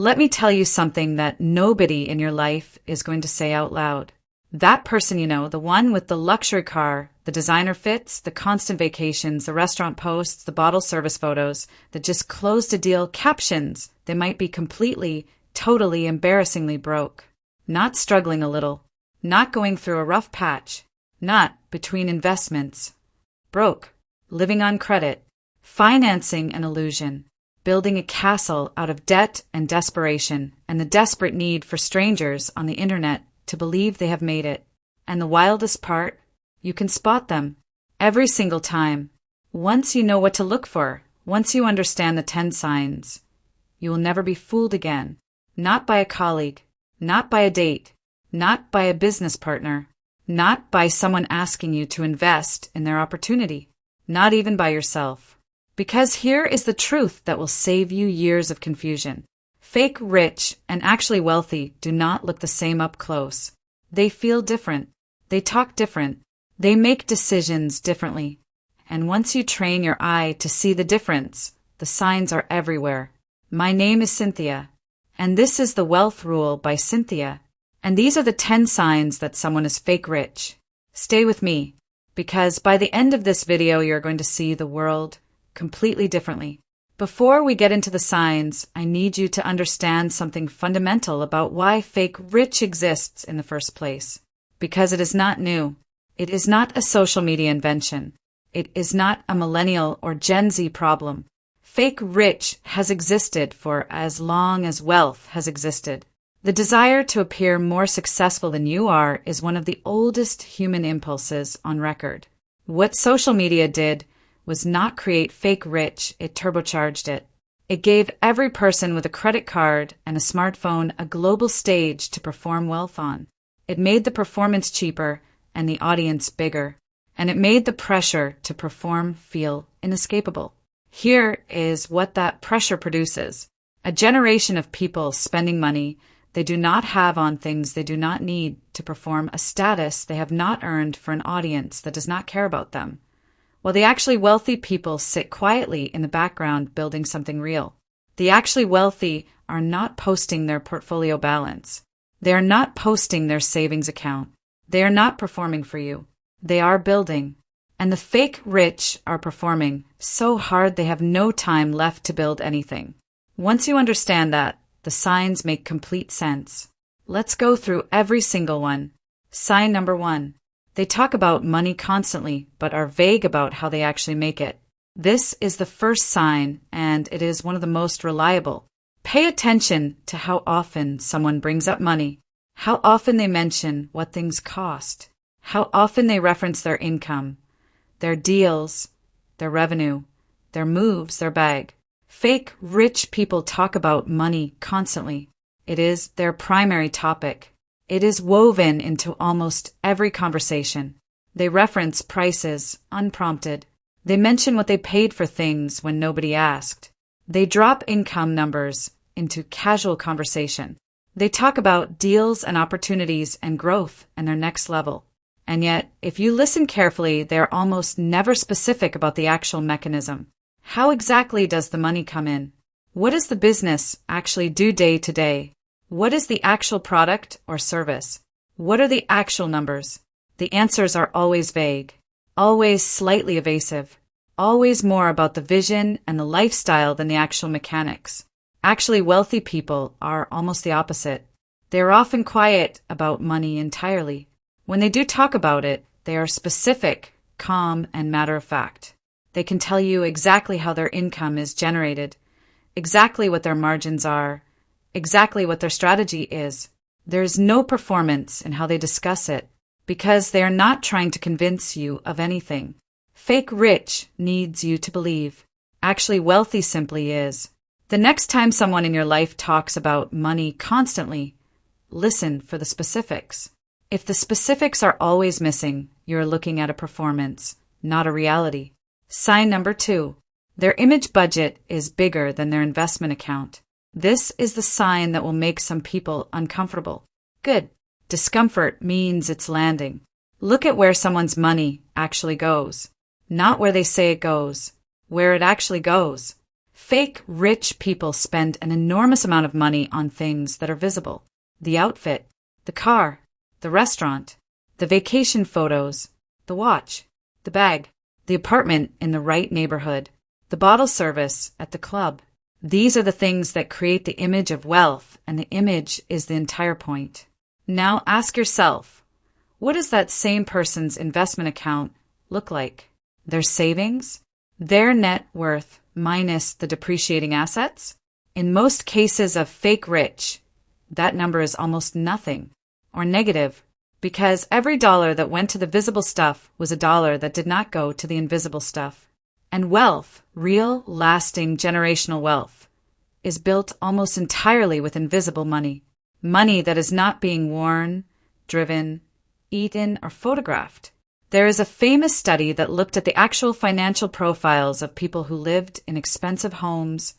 Let me tell you something that nobody in your life is going to say out loud. That person you know, the one with the luxury car, the designer fits, the constant vacations, the restaurant posts, the bottle service photos, that just closed a deal captions, they might be completely, totally, embarrassingly broke. Not struggling a little. Not going through a rough patch. Not between investments. Broke. Living on credit. Financing an illusion. Building a castle out of debt and desperation, and the desperate need for strangers on the internet to believe they have made it. And the wildest part, you can spot them every single time. Once you know what to look for, once you understand the 10 signs, you will never be fooled again. Not by a colleague, not by a date, not by a business partner, not by someone asking you to invest in their opportunity, not even by yourself. Because here is the truth that will save you years of confusion. Fake rich and actually wealthy do not look the same up close. They feel different. They talk different. They make decisions differently. And once you train your eye to see the difference, the signs are everywhere. My name is Cynthia, and this is the Wealth Rule by Cynthia. And these are the 10 signs that someone is fake rich. Stay with me, because by the end of this video, you're going to see the world completely differently. Before we get into the signs, I need you to understand something fundamental about why fake rich exists in the first place. Because it is not new. It is not a social media invention. It is not a millennial or Gen Z problem. Fake rich has existed for as long as wealth has existed. The desire to appear more successful than you are is one of the oldest human impulses on record. What social media did was not create fake rich, it turbocharged it. It gave every person with a credit card and a smartphone a global stage to perform wealth on. It made the performance cheaper and the audience bigger, and it made the pressure to perform feel inescapable. Here is what that pressure produces. A generation of people spending money they do not have on things they do not need to perform a status they have not earned for an audience that does not care about them. While the actually wealthy people sit quietly in the background building something real. The actually wealthy are not posting their portfolio balance. They are not posting their savings account. They are not performing for you. They are building. And the fake rich are performing so hard they have no time left to build anything. Once you understand that, the signs make complete sense. Let's go through every single one. Sign number 1. They talk about money constantly, but are vague about how they actually make it. This is the first sign, and it is one of the most reliable. Pay attention to how often someone brings up money, how often they mention what things cost, how often they reference their income, their deals, their revenue, their moves, their bag. Fake rich people talk about money constantly. It is their primary topic. It is woven into almost every conversation. They reference prices, unprompted. They mention what they paid for things when nobody asked. They drop income numbers into casual conversation. They talk about deals and opportunities and growth and their next level. And yet, if you listen carefully, they are almost never specific about the actual mechanism. How exactly does the money come in? What does the business actually do day to day? What is the actual product or service? What are the actual numbers? The answers are always vague, always slightly evasive, always more about the vision and the lifestyle than the actual mechanics. Actually, wealthy people are almost the opposite. They are often quiet about money entirely. When they do talk about it, they are specific, calm, and matter-of-fact. They can tell you exactly how their income is generated, exactly what their margins are, exactly what their strategy is. There is no performance in how they discuss it, because they are not trying to convince you of anything. Fake rich needs you to believe. Actually wealthy simply is. The next time someone in your life talks about money constantly, listen for the specifics. If the specifics are always missing, you're looking at a performance, not a reality. Sign number 2. Their image budget is bigger than their investment account. This is the sign that will make some people uncomfortable. Good. Discomfort means it's landing. Look at where someone's money actually goes. Not where they say it goes. Where it actually goes. Fake rich people spend an enormous amount of money on things that are visible. The outfit, the car, the restaurant, the vacation photos, the watch, the bag, the apartment in the right neighborhood, the bottle service at the club. These are the things that create the image of wealth, and the image is the entire point. Now ask yourself, what does that same person's investment account look like? Their savings? Their net worth minus the depreciating assets? In most cases of fake rich, that number is almost nothing, or negative, because every dollar that went to the visible stuff was a dollar that did not go to the invisible stuff. And wealth, real, lasting, generational wealth, is built almost entirely with invisible money. Money that is not being worn, driven, eaten, or photographed. There is a famous study that looked at the actual financial profiles of people who lived in expensive homes,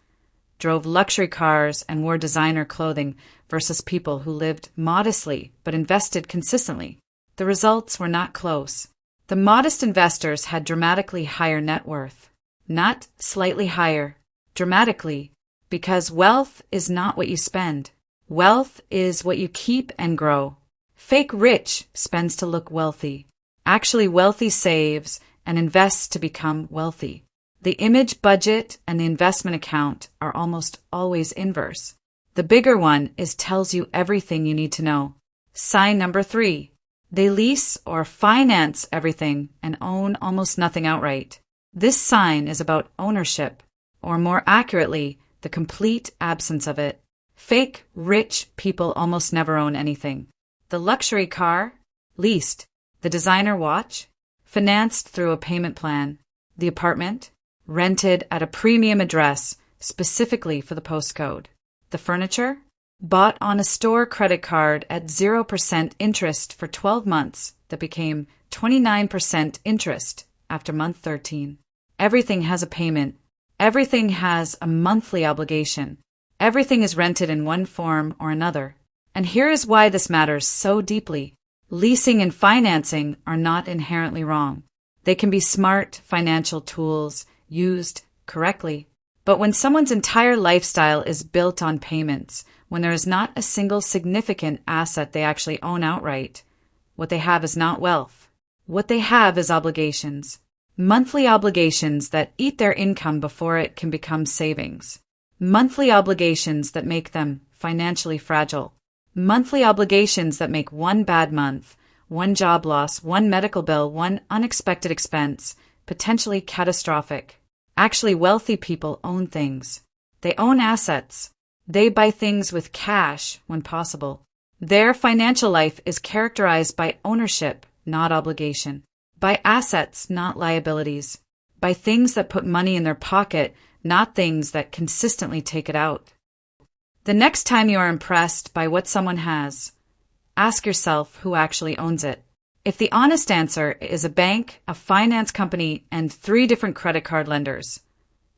drove luxury cars, and wore designer clothing versus people who lived modestly but invested consistently. The results were not close. The modest investors had dramatically higher net worth. Not slightly higher, dramatically, because wealth is not what you spend. Wealth is what you keep and grow. Fake rich spends to look wealthy. Actually wealthy saves and invests to become wealthy. The image budget and the investment account are almost always inverse. The bigger one tells you everything you need to know. Sign number 3. They lease or finance everything and own almost nothing outright. This sign is about ownership, or more accurately, the complete absence of it. Fake rich people almost never own anything. The luxury car, leased. The designer watch, financed through a payment plan. The apartment, rented at a premium address specifically for the postcode. The furniture, bought on a store credit card at 0% interest for 12 months that became 29% interest after month 13. Everything has a payment. Everything has a monthly obligation. Everything is rented in one form or another. And here is why this matters so deeply. Leasing and financing are not inherently wrong. They can be smart financial tools used correctly. But when someone's entire lifestyle is built on payments, when there is not a single significant asset they actually own outright, what they have is not wealth. What they have is obligations. Monthly obligations that eat their income before it can become savings. Monthly obligations that make them financially fragile. Monthly obligations that make one bad month, one job loss, one medical bill, one unexpected expense, potentially catastrophic. Actually, wealthy people own things. They own assets. They buy things with cash when possible. Their financial life is characterized by ownership, not obligation. By assets, not liabilities. By things that put money in their pocket, not things that consistently take it out. The next time you are impressed by what someone has, ask yourself who actually owns it. If the honest answer is a bank, a finance company, and 3 different credit card lenders,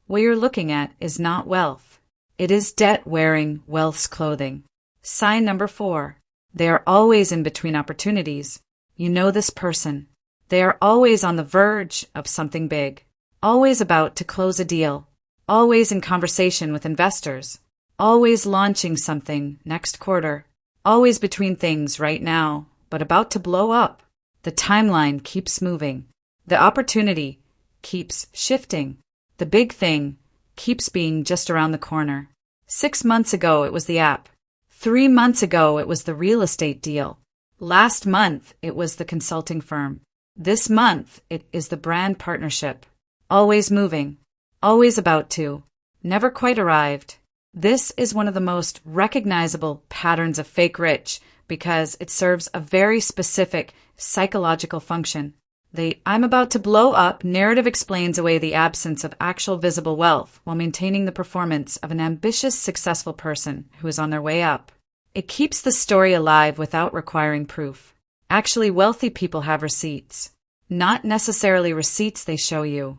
what you're looking at is not wealth. It is debt wearing wealth's clothing. Sign number 4. They are always in between opportunities. You know this person. They are always on the verge of something big. Always about to close a deal. Always in conversation with investors. Always launching something next quarter. Always between things right now, but about to blow up. The timeline keeps moving. The opportunity keeps shifting. The big thing keeps being just around the corner. 6 months ago, it was the app. 3 months ago, it was the real estate deal. Last month, it was the consulting firm. This month, it is the brand partnership. Always moving. Always about to. Never quite arrived. This is one of the most recognizable patterns of fake rich because it serves a very specific psychological function. The "I'm about to blow up" narrative explains away the absence of actual visible wealth while maintaining the performance of an ambitious, successful person who is on their way up. It keeps the story alive without requiring proof. Actually, wealthy people have receipts. Not necessarily receipts they show you.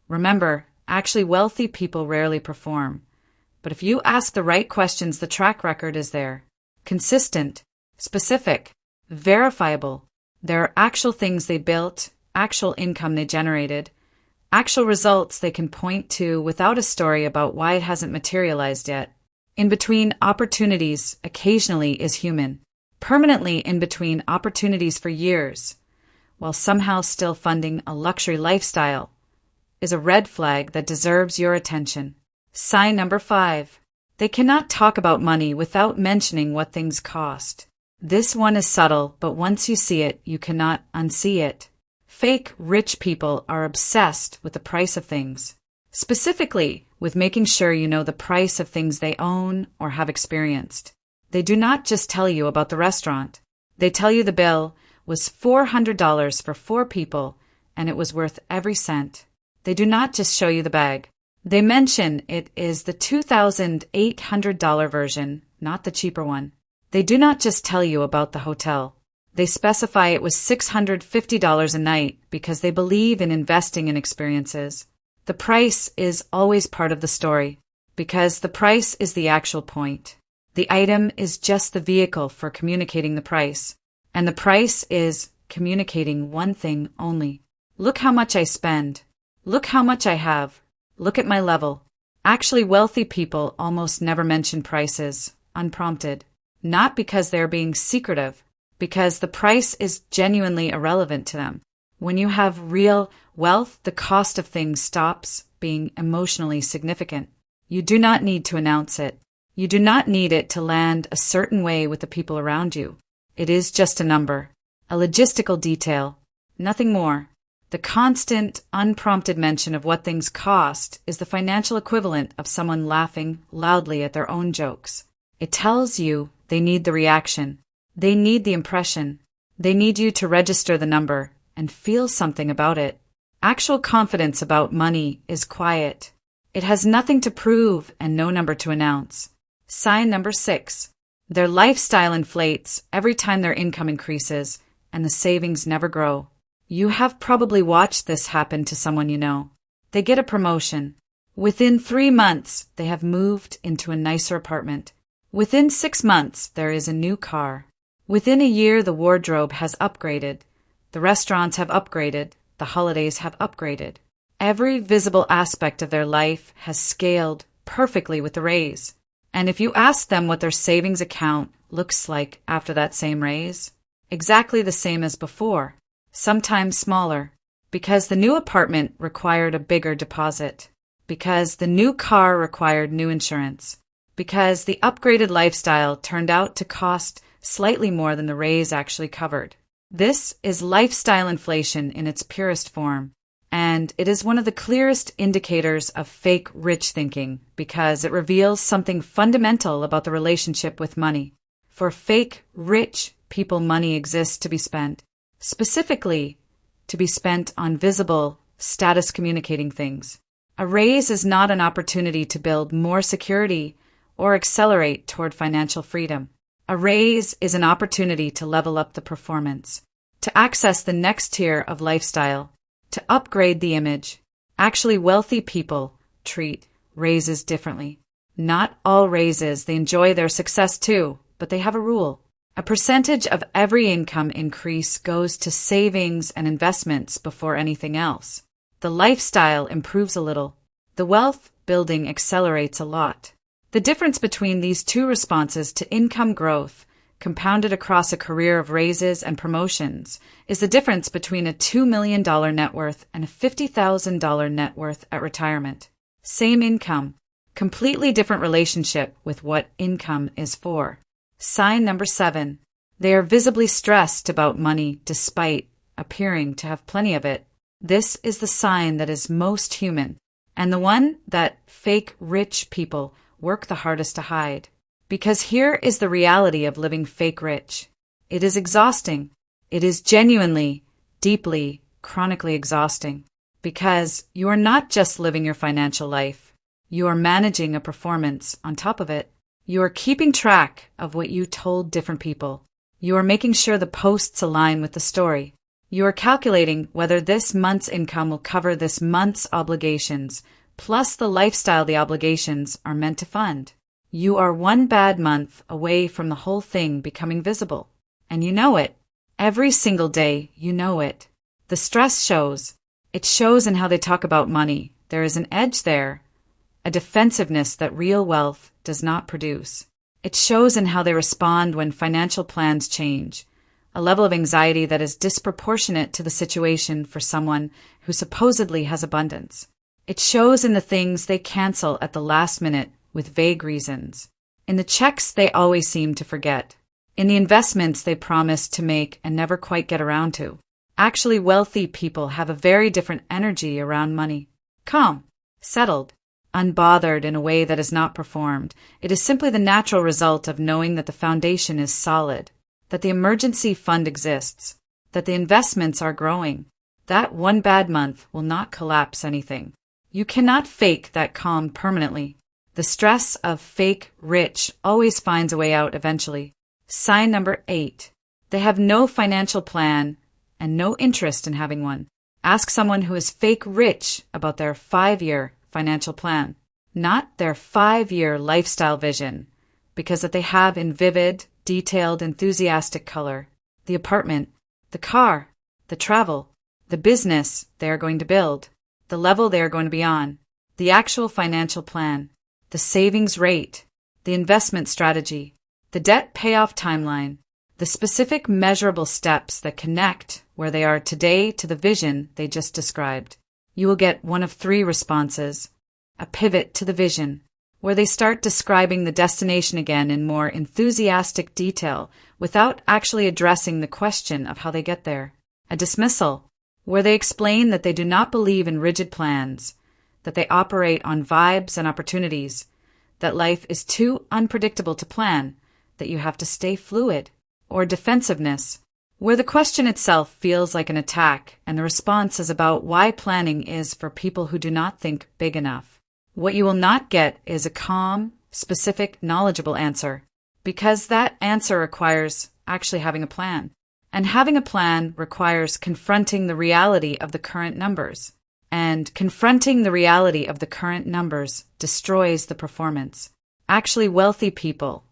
Remember, actually wealthy people rarely perform. But if you ask the right questions, the track record is there. Consistent, specific, verifiable. There are actual things they built, actual income they generated, Actual results they can point to without a story about why it hasn't materialized yet. In between opportunities occasionally is human. Permanently in between opportunities for years, while somehow still funding a luxury lifestyle, is a red flag that deserves your attention. Sign number 5. They cannot talk about money without mentioning what things cost. This one is subtle, but once you see it, you cannot unsee it. Fake rich people are obsessed with the price of things, specifically with making sure you know the price of things they own or have experienced. They do not just tell you about the restaurant. They tell you the bill was $400 for 4 people and it was worth every cent. They do not just show you the bag. They mention it is the $2,800 version, not the cheaper one. They do not just tell you about the hotel. They specify it was $650 a night because they believe in investing in experiences. The price is always part of the story because the price is the actual point. The item is just the vehicle for communicating the price, and the price is communicating one thing only. Look how much I spend. Look how much I have. Look at my level. Actually, wealthy people almost never mention prices, unprompted. Not because they're being secretive, because the price is genuinely irrelevant to them. When you have real wealth, the cost of things stops being emotionally significant. You do not need to announce it. You do not need it to land a certain way with the people around you. It is just a number, a logistical detail, nothing more. The constant, unprompted mention of what things cost is the financial equivalent of someone laughing loudly at their own jokes. It tells you they need the reaction. They need the impression. They need you to register the number and feel something about it. Actual confidence about money is quiet. It has nothing to prove and no number to announce. Sign number 6. Their lifestyle inflates every time their income increases, and the savings never grow. You have probably watched this happen to someone you know. They get a promotion. Within 3 months, they have moved into a nicer apartment. Within 6 months, there is a new car. Within a year, the wardrobe has upgraded. The restaurants have upgraded. The holidays have upgraded. Every visible aspect of their life has scaled perfectly with the raise. And if you ask them what their savings account looks like after that same raise, exactly the same as before, sometimes smaller, because the new apartment required a bigger deposit, because the new car required new insurance, because the upgraded lifestyle turned out to cost slightly more than the raise actually covered. This is lifestyle inflation in its purest form. And it is one of the clearest indicators of fake rich thinking because it reveals something fundamental about the relationship with money. For fake rich people, money exists to be spent, specifically to be spent on visible, status communicating things. A raise is not an opportunity to build more security or accelerate toward financial freedom. A raise is an opportunity to level up the performance, to access the next tier of lifestyle, to upgrade the image. Actually, wealthy people treat raises differently. Not all raises, they enjoy their success too, but they have a rule. A percentage of every income increase goes to savings and investments before anything else. The lifestyle improves a little. The wealth building accelerates a lot. The difference between these two responses to income growth compounded across a career of raises and promotions, is the difference between a $2 million net worth and a $50,000 net worth at retirement. Same income, completely different relationship with what income is for. Sign number 7. They are visibly stressed about money despite appearing to have plenty of it. This is the sign that is most human, and the one that fake rich people work the hardest to hide. Because here is the reality of living fake rich. It is exhausting. It is genuinely, deeply, chronically exhausting. Because you are not just living your financial life. You are managing a performance on top of it. You are keeping track of what you told different people. You are making sure the posts align with the story. You are calculating whether this month's income will cover this month's obligations, plus the lifestyle the obligations are meant to fund. You are one bad month away from the whole thing becoming visible. And you know it. Every single day, you know it. The stress shows. It shows in how they talk about money. There is an edge there, a defensiveness that real wealth does not produce. It shows in how they respond when financial plans change, a level of anxiety that is disproportionate to the situation for someone who supposedly has abundance. It shows in the things they cancel at the last minute with vague reasons, in the checks they always seem to forget, in the investments they promise to make and never quite get around to. Actually, wealthy people have a very different energy around money. Calm, settled, unbothered in a way that is not performed. It is simply the natural result of knowing that the foundation is solid, that the emergency fund exists, that the investments are growing. That one bad month will not collapse anything. You cannot fake that calm permanently. The stress of fake rich always finds a way out eventually. Sign number 8. They have no financial plan and no interest in having one. Ask someone who is fake rich about their 5-year financial plan, not their 5-year lifestyle vision, because that they have in vivid, detailed, enthusiastic color: the apartment, the car, the travel, the business they are going to build, the level they are going to be on, the actual financial plan, the savings rate, the investment strategy, the debt payoff timeline, the specific measurable steps that connect where they are today to the vision they just described. You will get one of 3 responses: a pivot to the vision, where they start describing the destination again in more enthusiastic detail without actually addressing the question of how they get there; a dismissal, where they explain that they do not believe in rigid plans, that they operate on vibes and opportunities, that life is too unpredictable to plan, that you have to stay fluid; or defensiveness, where the question itself feels like an attack and the response is about why planning is for people who do not think big enough. What you will not get is a calm, specific, knowledgeable answer, because that answer requires actually having a plan. And having a plan requires confronting the reality of the current numbers. And confronting the reality of the current numbers destroys the performance. Actually, wealthy people,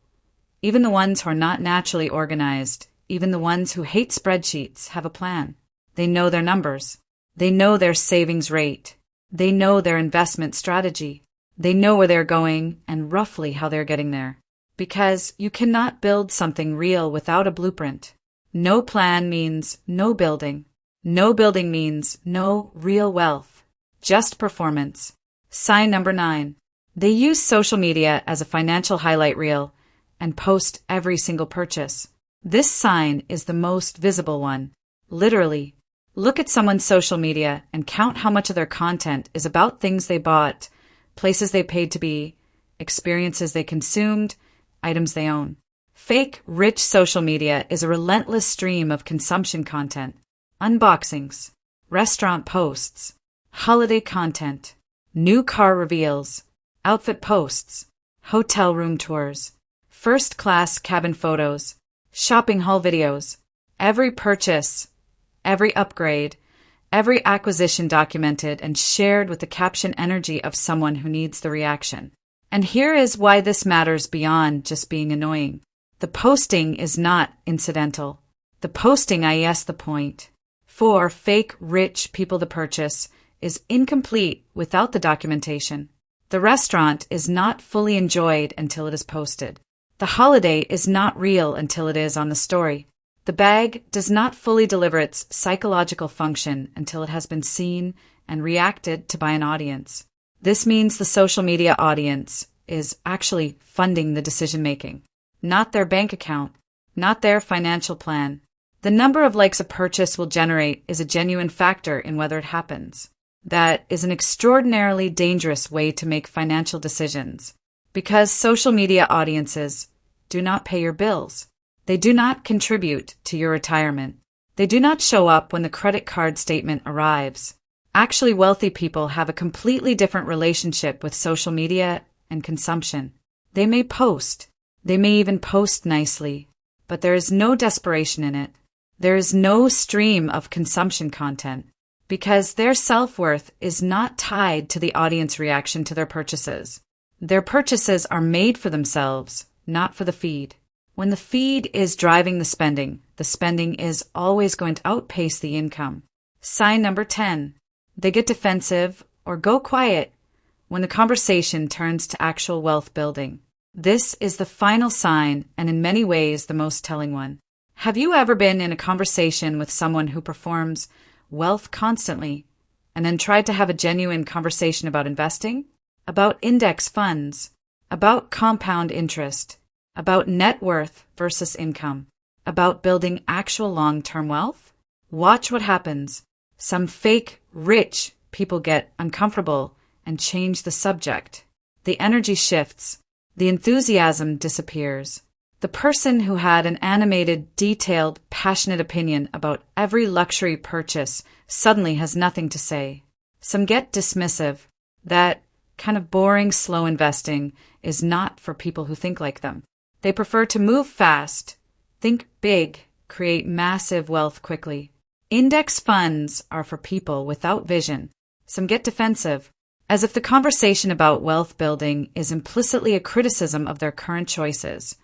even the ones who are not naturally organized, even the ones who hate spreadsheets, have a plan. They know their numbers. They know their savings rate. They know their investment strategy. They know where they're going and roughly how they're getting there. Because you cannot build something real without a blueprint. No plan means no building. No building means no real wealth. Just performance. Sign number 9. They use social media as a financial highlight reel and post every single purchase. This sign is the most visible one. Literally, look at someone's social media and count how much of their content is about things they bought, places they paid to be, experiences they consumed, items they own. Fake, rich social media is a relentless stream of consumption content, unboxings, restaurant posts, holiday content, new car reveals, outfit posts, hotel room tours, first-class cabin photos, shopping haul videos, every purchase, every upgrade, every acquisition documented and shared with the caption energy of someone who needs the reaction. And here is why this matters beyond just being annoying. The posting is not incidental. The posting, i.e. the point, for fake rich people to purchase is incomplete without the documentation. The restaurant is not fully enjoyed until it is posted. The holiday is not real until it is on the story. The bag does not fully deliver its psychological function until it has been seen and reacted to by an audience. This means the social media audience is actually funding the decision-making, not their bank account, not their financial plan. The number of likes a purchase will generate is a genuine factor in whether it happens. That is an extraordinarily dangerous way to make financial decisions, because social media audiences do not pay your bills. They do not contribute to your retirement. They do not show up when the credit card statement arrives. Actually, wealthy people have a completely different relationship with social media and consumption. They may post. They may even post nicely, but there is no desperation in it. There is no stream of consumption content, because their self-worth is not tied to the audience reaction to their purchases. Their purchases are made for themselves, not for the feed. When the feed is driving the spending is always going to outpace the income. Sign number 10. They get defensive or go quiet when the conversation turns to actual wealth building. This is the final sign, and in many ways the most telling one. Have you ever been in a conversation with someone who performs wealth constantly and then tried to have a genuine conversation about investing, about index funds, about compound interest, about net worth versus income, about building actual long-term wealth? Watch what happens. Some fake, rich people get uncomfortable and change the subject. The energy shifts. The enthusiasm disappears. The person who had an animated, detailed, passionate opinion about every luxury purchase suddenly has nothing to say. Some get dismissive. That kind of boring, slow investing is not for people who think like them. They prefer to move fast, think big, create massive wealth quickly. Index funds are for people without vision. Some get defensive, as if the conversation about wealth building is implicitly a criticism of their current choices,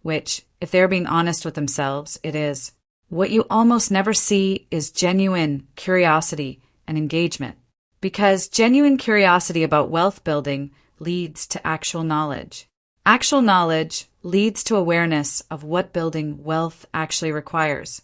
which, if they're being honest with themselves, it is. What you almost never see is genuine curiosity and engagement, because genuine curiosity about wealth building leads to actual knowledge. Actual knowledge leads to awareness of what building wealth actually requires,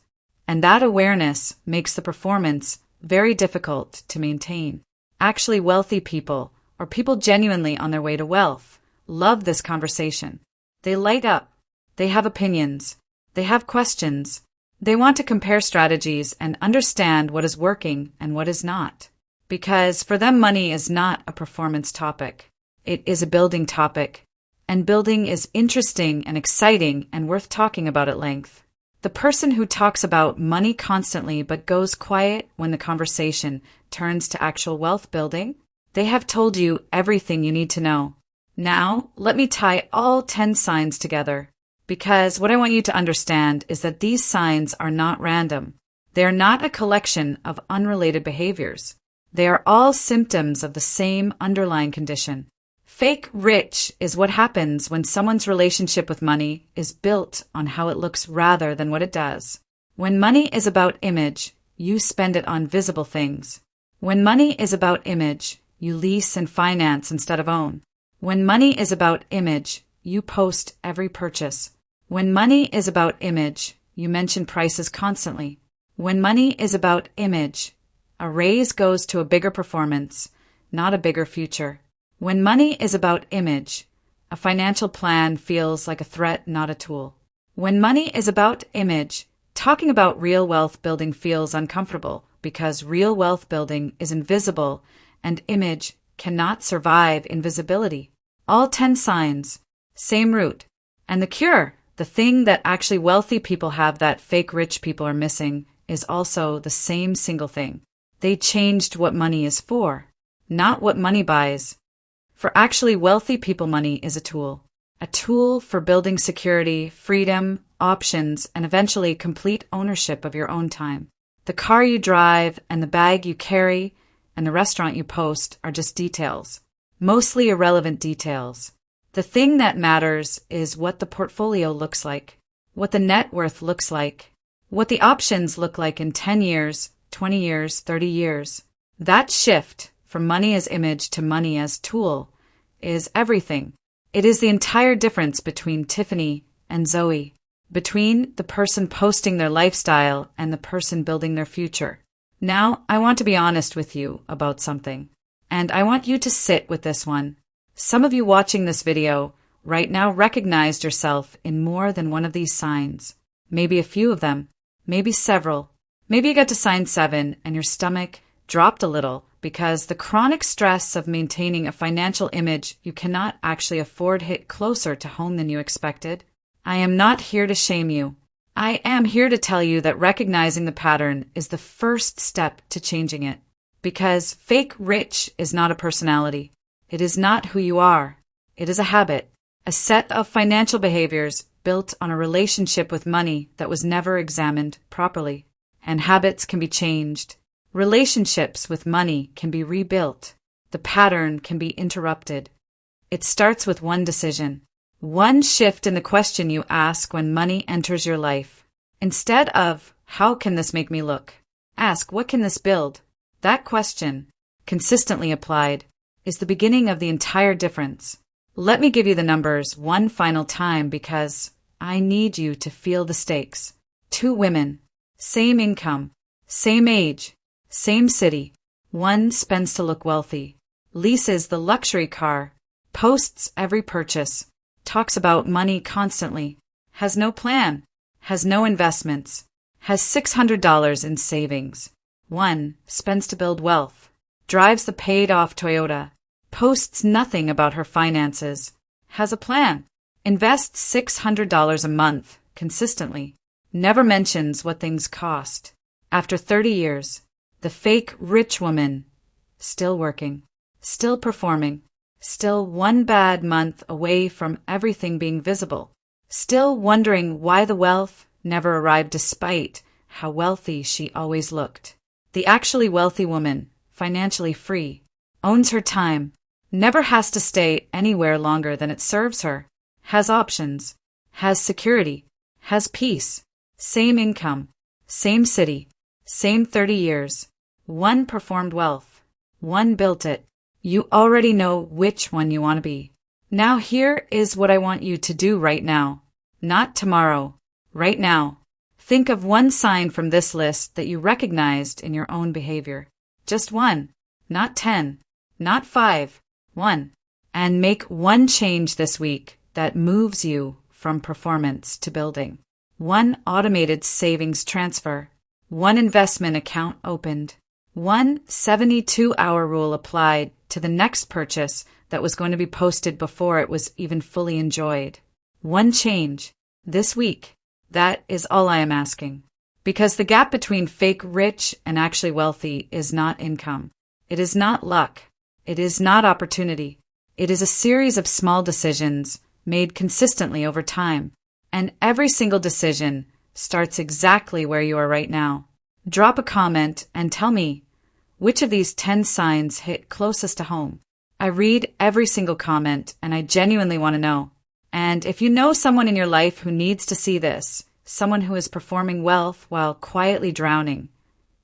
and that awareness makes the performance very difficult to maintain. Actually wealthy people, or people genuinely on their way to wealth, love this conversation. They light up. They have opinions. They have questions. They want to compare strategies and understand what is working and what is not. Because for them, money is not a performance topic. It is a building topic. And building is interesting and exciting and worth talking about at length. The person who talks about money constantly but goes quiet when the conversation turns to actual wealth building, they have told you everything you need to know. Now, let me tie all 10 signs together, because what I want you to understand is that these signs are not random. They are not a collection of unrelated behaviors. They are all symptoms of the same underlying condition. Fake rich is what happens when someone's relationship with money is built on how it looks rather than what it does. When money is about image, you spend it on visible things. When money is about image, you lease and finance instead of own. When money is about image, you post every purchase. When money is about image, you mention prices constantly. When money is about image, a raise goes to a bigger performance, not a bigger future. When money is about image, a financial plan feels like a threat, not a tool. When money is about image, talking about real wealth building feels uncomfortable because real wealth building is invisible and image cannot survive invisibility. All 10 signs, same root. And the cure, the thing that actually wealthy people have that fake rich people are missing, is also the same single thing. They changed what money is for, not what money buys. For actually wealthy people, money is a tool for building security, freedom, options, and eventually complete ownership of your own time. The car you drive and the bag you carry and the restaurant you post are just details, mostly irrelevant details. The thing that matters is what the portfolio looks like, what the net worth looks like, what the options look like in 10 years, 20 years, 30 years. That shift from money as image to money as tool is everything. It is the entire difference between Tiffany and Zoe, between the person posting their lifestyle and the person building their future. Now, I want to be honest with you about something, and I want you to sit with this one. Some of you watching this video right now recognized yourself in more than one of these signs, maybe a few of them, maybe several. Maybe you got to sign 7 and your stomach dropped a little because the chronic stress of maintaining a financial image you cannot actually afford hit closer to home than you expected. I am not here to shame you. I am here to tell you that recognizing the pattern is the first step to changing it. Because fake rich is not a personality. It is not who you are. It is a habit, a set of financial behaviors built on a relationship with money that was never examined properly. And habits can be changed. Relationships with money can be rebuilt. The pattern can be interrupted. It starts with one decision, one shift in the question you ask when money enters your life. Instead of, how can this make me look? Ask, what can this build? That question, consistently applied, is the beginning of the entire difference. Let me give you the numbers one final time because I need you to feel the stakes. 2 women, same income, same age, same city. One spends to look wealthy, leases the luxury car, posts every purchase, talks about money constantly, has no plan, has no investments, has $600 in savings. One spends to build wealth, drives the paid-off Toyota, posts nothing about her finances, has a plan, invests $600 a month consistently, never mentions what things cost. After 30 years, the fake rich woman, still working, still performing, still one bad month away from everything being visible, still wondering why the wealth never arrived despite how wealthy she always looked. The actually wealthy woman, financially free, owns her time, never has to stay anywhere longer than it serves her, has options, has security, has peace, same income, same city, same 30 years. One performed wealth. One built it. You already know which one you want to be. Now here is what I want you to do right now. Not tomorrow. Right now. Think of one sign from this list that you recognized in your own behavior. Just one. Not 10. Not 5. One. And make one change this week that moves you from performance to building. One automated savings transfer. One investment account opened. One 72-hour rule applied to the next purchase that was going to be posted before it was even fully enjoyed. One change. This week. That is all I am asking. Because the gap between fake rich and actually wealthy is not income. It is not luck. It is not opportunity. It is a series of small decisions made consistently over time. And every single decision starts exactly where you are right now. Drop a comment and tell me, which of these 10 signs hit closest to home? I read every single comment and I genuinely want to know. And if you know someone in your life who needs to see this, someone who is performing wealth while quietly drowning,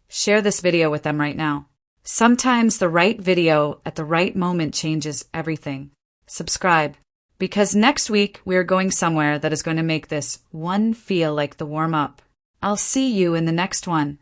share this video with them right now. Sometimes the right video at the right moment changes everything. Subscribe, because next week we are going somewhere that is going to make this one feel like the warm-up. I'll see you in the next one.